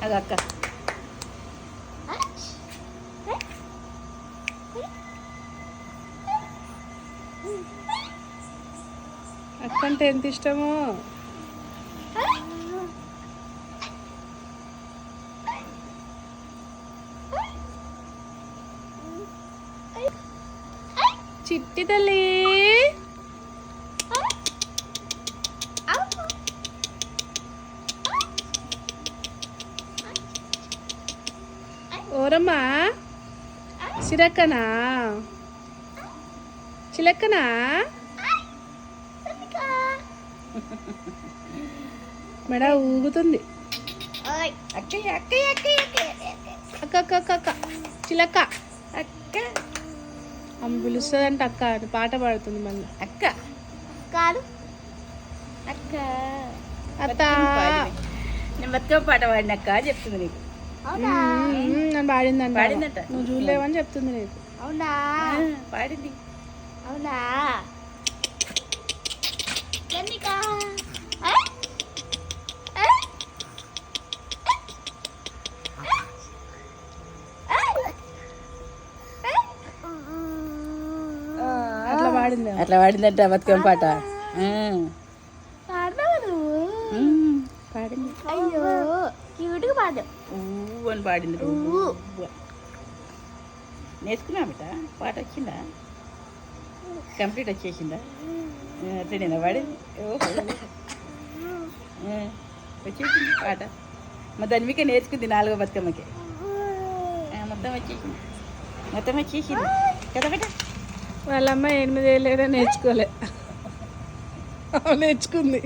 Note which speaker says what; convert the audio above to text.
Speaker 1: అది అక్క
Speaker 2: అక్క అంటే ఎంత ఇష్టమో. చిట్టి తల్లి ఓరమ్మా సిరక్కనా చిలక్కనా మెడ ఊగుతుంది.
Speaker 1: అక్కయ్య అక్కయ్య అక్కయ్య
Speaker 2: అక్క అక్క అక్క అక్క చిలక్క
Speaker 1: అక్క
Speaker 2: అమ్మ పిలుస్తుందంట అక్క అని పాట పాడుతుంది మళ్ళీ.
Speaker 1: అక్క కాదు అక్క
Speaker 2: అత్త
Speaker 1: నేను బతుకమ్మ పాట పాడినక్క చెప్తుంది నీకు.
Speaker 2: నన్ను పాడిందంట.
Speaker 1: పాడిందంట.
Speaker 2: నువ్వు చూడలేవని చెప్తుంది నీకు.
Speaker 1: అవునా పాడింది. అవునా
Speaker 2: అట్లా పాడింది.
Speaker 1: అట్లా పాడిందంట బతుకమ్మ పాట. పాడింది.
Speaker 3: అయ్యో క్యూట్గా పాడు.
Speaker 1: అని పాడింది. నేర్చుకున్నా బిడ్డ పాట వచ్చిందా? కంప్లీట్ వచ్చేసిందా? అట్లనేనా పాడింది? వచ్చేసింది పాట. మా ధన్విక నేర్చుకుంది 4వ బతుకమ్మకి. మొత్తం వచ్చేసింది కదా బిడ్డ.
Speaker 2: వాళ్ళమ్మ 8 ఏళ్ళైనా నేర్చుకోలే, నేర్చుకుంది.